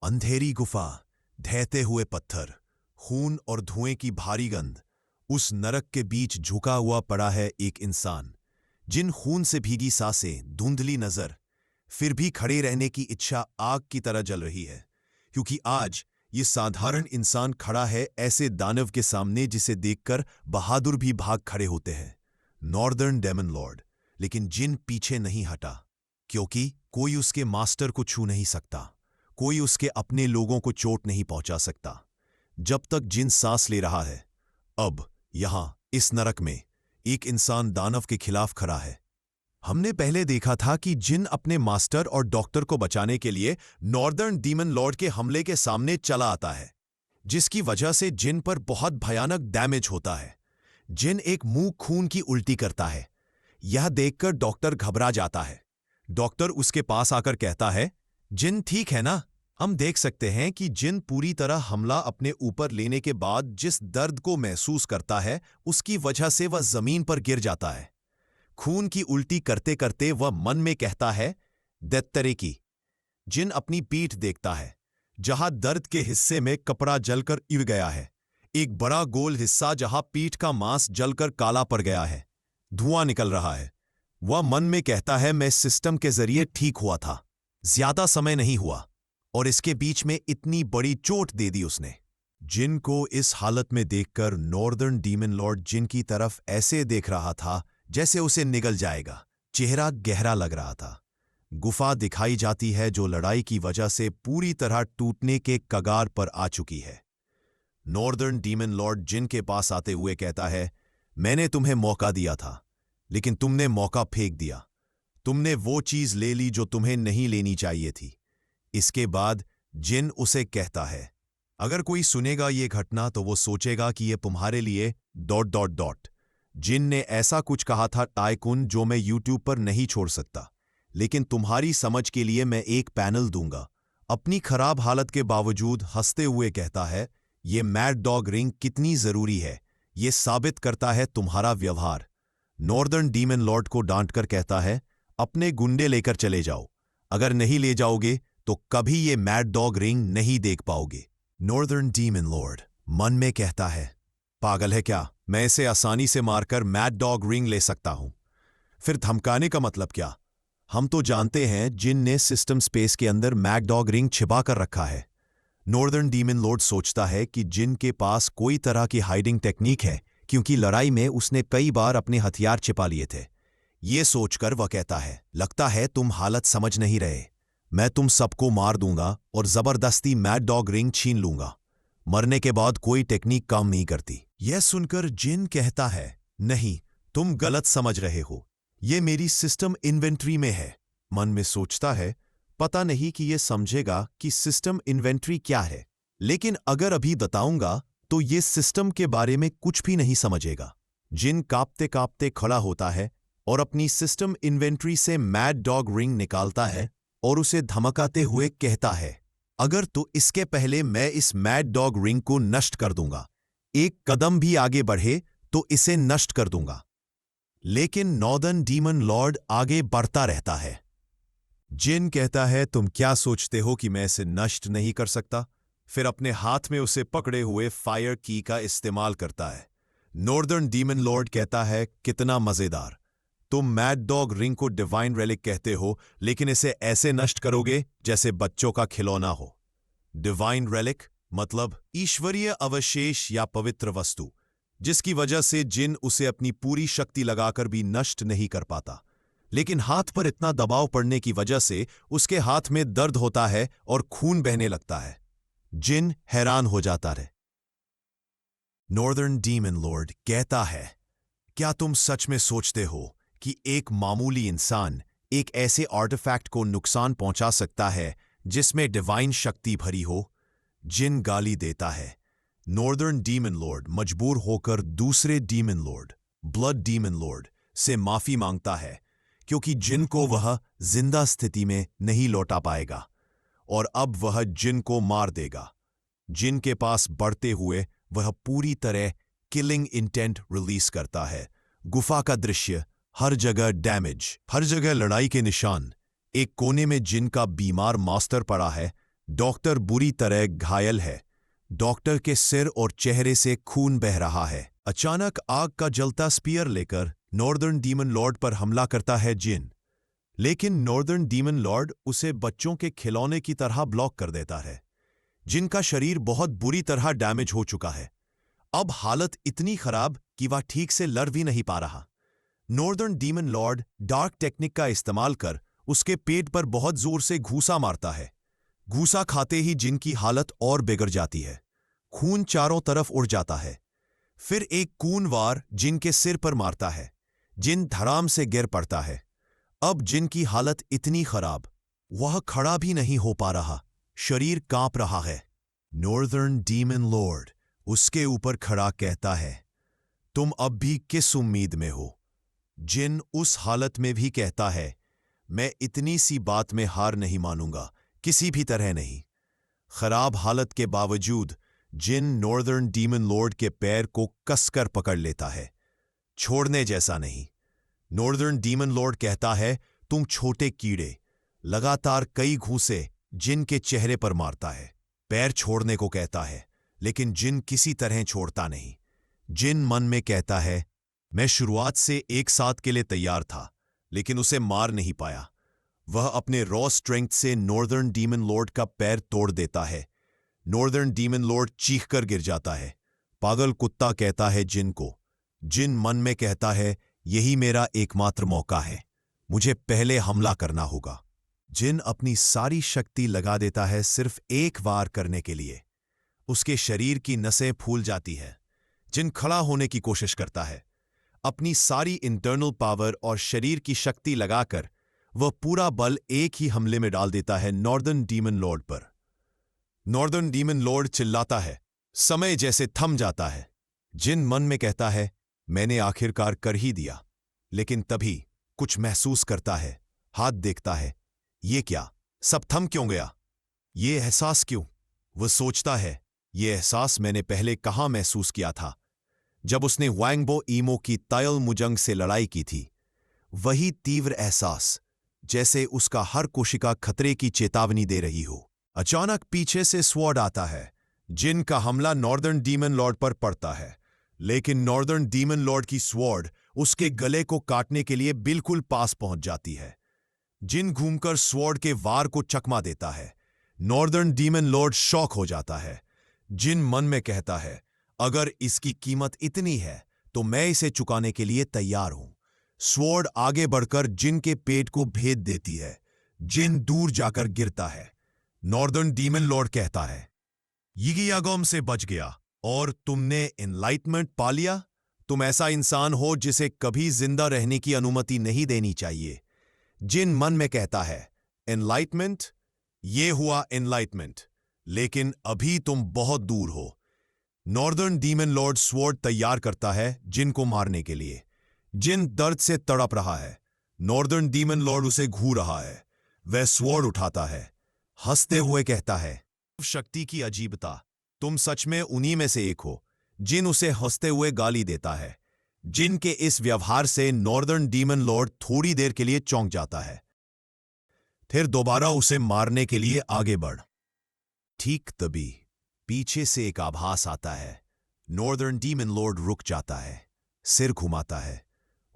अंधेरी गुफा, ढहते हुए पत्थर, खून और धुएं की भारी गंध। उस नरक के बीच झुका हुआ पड़ा है एक इंसान, जिन खून से भीगी सांसें, धुंधली नजर, फिर भी खड़े रहने की इच्छा आग की तरह जल रही है। क्योंकि आज ये साधारण इंसान खड़ा है ऐसे दानव के सामने जिसे देखकर बहादुर भी भाग खड़े होते हैं। Northern demon lord. लेकिन जिन पीछे नहीं हटा, क्योंकि कोई उसके मास्टर को छू नहीं सकता, कोई उसके अपने लोगों को चोट नहीं पहुंचा सकता जब तक जिन सांस ले रहा है। अब यहां इस नरक में एक इंसान दानव के खिलाफ खड़ा है। हमने पहले देखा था कि जिन अपने मास्टर और डॉक्टर को बचाने के लिए नॉर्दर्न डीमन लॉर्ड के हमले के सामने चला आता है, जिसकी वजह से जिन पर बहुत भयानक डैमेज होता है। जिन एक मुंह खून की उल्टी करता है। यह देखकर डॉक्टर घबरा जाता है। डॉक्टर उसके पास आकर कहता है, जिन ठीक है ना? हम देख सकते हैं कि जिन पूरी तरह हमला अपने ऊपर लेने के बाद जिस दर्द को महसूस करता है, उसकी वजह से वह जमीन पर गिर जाता है। खून की उल्टी करते करते वह मन में कहता है, देत्तरे की। जिन अपनी पीठ देखता है, जहां दर्द के हिस्से में कपड़ा जलकर इव गया है, एक बड़ा गोल हिस्सा जहां पीठ का मांस जलकर काला पड़ गया है, धुआं निकल रहा है। वह मन में कहता है, मैं सिस्टम के जरिए ठीक हुआ था, ज्यादा समय नहीं हुआ, और इसके बीच में इतनी बड़ी चोट दे दी उसने। जिन को इस हालत में देखकर नॉर्दर्न डीमन लॉर्ड जिन की तरफ ऐसे देख रहा था जैसे उसे निगल जाएगा। चेहरा गहरा लग रहा था। गुफा दिखाई जाती है जो लड़ाई की वजह से पूरी तरह टूटने के कगार पर आ चुकी है। नॉर्दर्न डीमन लॉर्ड जिन के पास आते हुए कहता है, मैंने तुम्हें मौका दिया था, लेकिन तुमने मौका फेंक दिया। तुमने वो चीज ले ली जो तुम्हें नहीं लेनी चाहिए थी। इसके बाद जिन उसे कहता है, अगर कोई सुनेगा ये घटना तो वो सोचेगा कि ये तुम्हारे लिए ... जिन ने ऐसा कुछ कहा था टाइकुन, जो मैं यूट्यूब पर नहीं छोड़ सकता, लेकिन तुम्हारी समझ के लिए मैं एक पैनल दूंगा। अपनी खराब हालत के बावजूद हंसते हुए कहता है, ये मैड डॉग रिंग कितनी जरूरी है, ये साबित करता है तुम्हारा व्यवहार। नॉर्दर्न डीमन लॉर्ड को डांटकर कहता है, अपने गुंडे लेकर चले जाओ, अगर नहीं ले जाओगे तो कभी ये मैड डॉग रिंग नहीं देख पाओगे। नॉर्दर्न डीमन लॉर्ड मन में कहता है, पागल है क्या? मैं इसे आसानी से मारकर मैड डॉग रिंग ले सकता हूं। फिर धमकाने का मतलब क्या? हम तो जानते हैं जिन ने सिस्टम स्पेस के अंदर मैड डॉग रिंग छिपा कर रखा है। नॉर्दर्न डीमन लॉर्ड सोचता है कि जिन के पास कोई तरह की हाइडिंग टेक्निक है, क्योंकि लड़ाई में उसने कई बार अपने हथियार छिपा लिए थे। ये सोचकर वह कहता है, लगता है तुम हालत समझ नहीं रहे। मैं तुम सबको मार दूंगा और जबरदस्ती मैड डॉग रिंग छीन लूंगा। मरने के बाद कोई टेक्निक काम नहीं करती। यह सुनकर जिन कहता है, नहीं, तुम गलत समझ रहे हो, ये मेरी सिस्टम इन्वेंट्री में है। मन में सोचता है, पता नहीं कि यह समझेगा कि सिस्टम इन्वेंट्री क्या है, लेकिन अगर अभी बताऊंगा तो ये सिस्टम के बारे में कुछ भी नहीं समझेगा। जिन कांपते कांपते खड़ा होता है और अपनी सिस्टम इन्वेंट्री से मैड डॉग रिंग निकालता है और उसे धमकाते हुए कहता है, अगर तो इसके पहले मैं इस मैड डॉग रिंग को नष्ट कर दूंगा, एक कदम भी आगे बढ़े तो इसे नष्ट कर दूंगा। लेकिन नॉर्दर्न डीमन लॉर्ड आगे बढ़ता रहता है। जिन कहता है, तुम क्या सोचते हो कि मैं इसे नष्ट नहीं कर सकता? फिर अपने हाथ में उसे पकड़े हुए फायर की का इस्तेमाल करता है। नॉर्दर्न डीमन लॉर्ड कहता है, कितना मजेदार। तुम मैड डॉग रिंग को डिवाइन रेलिक कहते हो, लेकिन इसे ऐसे नष्ट करोगे जैसे बच्चों का खिलौना हो। डिवाइन रेलिक मतलब ईश्वरीय अवशेष या पवित्र वस्तु, जिसकी वजह से जिन उसे अपनी पूरी शक्ति लगाकर भी नष्ट नहीं कर पाता। लेकिन हाथ पर इतना दबाव पड़ने की वजह से उसके हाथ में दर्द होता है और खून बहने लगता है। जिन हैरान हो जाता है। नॉर्दर्न डीमन लॉर्ड कहता है, क्या तुम सच में सोचते हो कि एक मामूली इंसान एक ऐसे आर्टिफैक्ट को नुकसान पहुंचा सकता है जिसमें डिवाइन शक्ति भरी हो? जिन गाली देता है। नॉर्दर्न डीमन लॉर्ड मजबूर होकर दूसरे demon Lord, blood demon Lord, से माफी मांगता है, क्योंकि जिन को वह जिंदा स्थिति में नहीं लौटा पाएगा और अब वह जिन को मार देगा। जिन के पास बढ़ते हुए वह पूरी तरह किलिंग इंटेंट रिलीज करता है। गुफा का दृश्य, हर जगह डैमेज, हर जगह लड़ाई के निशान। एक कोने में जिन का बीमार मास्टर पड़ा है, डॉक्टर बुरी तरह घायल है। डॉक्टर के सिर और चेहरे से खून बह रहा है। अचानक आग का जलता स्पीयर लेकर नॉर्दर्न डीमन लॉर्ड पर हमला करता है जिन, लेकिन नॉर्दर्न डीमन लॉर्ड उसे बच्चों के खिलौने की तरह ब्लॉक कर देता है। जिन का शरीर बहुत बुरी तरह डैमेज हो चुका है। अब हालत इतनी खराब कि वह ठीक से लड़ भी नहीं पा रहा। Northern demon Lord dark technique का इस्तेमाल कर उसके पेट पर बहुत जोर से घूसा मारता है। घूसा खाते ही जिन की हालत और बिगड़ जाती है। खून चारों तरफ उड़ जाता है। फिर एक खून वार जिन के सिर पर मारता है। जिन धड़ाम से गिर पड़ता है। अब जिन की हालत इतनी खराब, वह खड़ा भी नहीं हो पा रहा। शरीर कांप रहा है। नॉर्दर्न डीमन लॉर्ड उसके ऊपर खड़ा कहता है, तुम अब भी किस उम्मीद में हो? जिन उस हालत में भी कहता है, मैं इतनी सी बात में हार नहीं मानूंगा, किसी भी तरह नहीं। खराब हालत के बावजूद जिन नॉर्दर्न डीमन लॉर्ड के पैर को कसकर पकड़ लेता है, छोड़ने जैसा नहीं। नॉर्दर्न डीमन लॉर्ड कहता है, तुम छोटे कीड़े। लगातार कई घूंसे जिन के चेहरे पर मारता है। पैर छोड़ने को कहता है, लेकिन जिन किसी तरह छोड़ता नहीं। जिन मन में कहता है, मैं शुरुआत से एक साथ के लिए तैयार था, लेकिन उसे मार नहीं पाया। वह अपने रॉ स्ट्रेंथ से नॉर्दर्न डीमन लॉर्ड का पैर तोड़ देता है। नॉर्दर्न डीमन लॉर्ड चीखकर गिर जाता है। पागल कुत्ता कहता है जिन को। जिन मन में कहता है, यही मेरा एकमात्र मौका है, मुझे पहले हमला करना होगा। जिन अपनी सारी शक्ति लगा देता है सिर्फ एक वार करने के लिए। उसके शरीर की नसें फूल जाती है। जिन खड़ा होने की कोशिश करता है। अपनी सारी इंटरनल पावर और शरीर की शक्ति लगाकर वह पूरा बल एक ही हमले में डाल देता है नॉर्दर्न डीमन लॉर्ड पर। नॉर्दर्न डीमन लॉर्ड चिल्लाता है। समय जैसे थम जाता है। जिन मन में कहता है, मैंने आखिरकार कर ही दिया। लेकिन तभी कुछ महसूस करता है। हाथ देखता है। ये क्या, सब थम क्यों गया? ये एहसास क्यों? वह सोचता है, ये एहसास मैंने पहले कहाँ महसूस किया था, जब उसने वांगबो ईमो की तायल मुजंग से लड़ाई की थी। वही तीव्र एहसास, जैसे उसका हर कोशिका खतरे की चेतावनी दे रही हो। अचानक पीछे से स्वॉर्ड आता है। जिन का हमला नॉर्दर्न डीमन लॉर्ड पर पड़ता है, लेकिन नॉर्दर्न डीमन लॉर्ड की स्वॉर्ड उसके गले को काटने के लिए बिल्कुल पास पहुंच जाती है। जिन घूमकर स्वॉर्ड के वार को चकमा देता है। नॉर्दर्न डीमन लॉर्ड शॉक हो जाता है। जिन मन में कहता है, अगर इसकी कीमत इतनी है तो मैं इसे चुकाने के लिए तैयार हूं। स्वॉर्ड आगे बढ़कर जिन के पेट को भेद देती है। जिन दूर जाकर गिरता है। नॉर्दर्न डीमन लॉर्ड कहता है, यिगियागोम से बच गया और तुमने एनलाइटमेंट पा लिया। तुम ऐसा इंसान हो जिसे कभी जिंदा रहने की अनुमति नहीं देनी चाहिए। जिन मन में कहता है, एनलाइटमेंट? ये हुआ एनलाइटमेंट, लेकिन अभी तुम बहुत दूर हो। नॉर्दर्न डीमन लॉर्ड स्वॉर्ड तैयार करता है जिन को मारने के लिए। जिन दर्द से तड़प रहा है। नॉर्दर्न डीमन लॉर्ड उसे घूर रहा है। वह स्वॉर्ड उठाता है, हंसते हुए कहता है, शक्ति की अजीबता, तुम सच में उन्हीं में से एक हो। जिन उसे हंसते हुए गाली देता है। जिन के इस व्यवहार से नॉर्दर्न डीमन लॉर्ड थोड़ी देर के लिए चौंक जाता है, फिर दोबारा उसे मारने के लिए आगे बढ़। ठीक तभी पीछे से एक आभास आता है। नॉर्दर्न डीमन लॉर्ड रुक जाता है, सिर घुमाता है,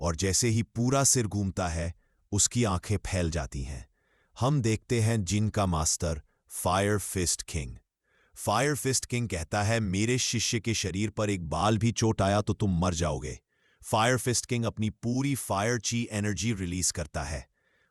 और जैसे ही पूरा सिर घूमता है, उसकी आंखें फैल जाती हैं। हम देखते हैं जिन का master fire fist king. Fire fist king कहता है, मेरे शिष्य के शरीर पर एक बाल भी चोट आया तो तुम मर जाओगे। फायर फिस्ट किंग अपनी पूरी फायर ची एनर्जी रिलीज करता है।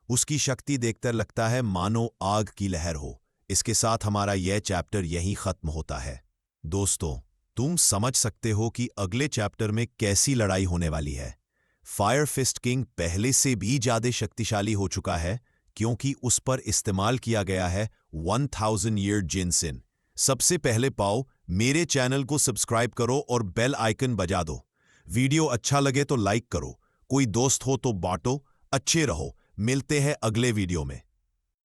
उसकी शक्ति देखकर लगता है मानो आग की लहर हो। इसके साथ हमारा यह चैप्टर यहीं खत्म होता है। दोस्तों, तुम समझ सकते हो कि अगले चैप्टर में कैसी लड़ाई होने वाली है। फायर फिस्ट किंग पहले से भी ज्यादा शक्तिशाली हो चुका है, क्योंकि उस पर इस्तेमाल किया गया है 1000 ईयर जिनसिन। सबसे पहले पाओ, मेरे चैनल को सब्सक्राइब करो और बेल आइकन बजा दो। वीडियो अच्छा लगे तो लाइक करो, कोई दोस्त हो तो बांटो। अच्छे रहो, मिलते हैं अगले वीडियो में।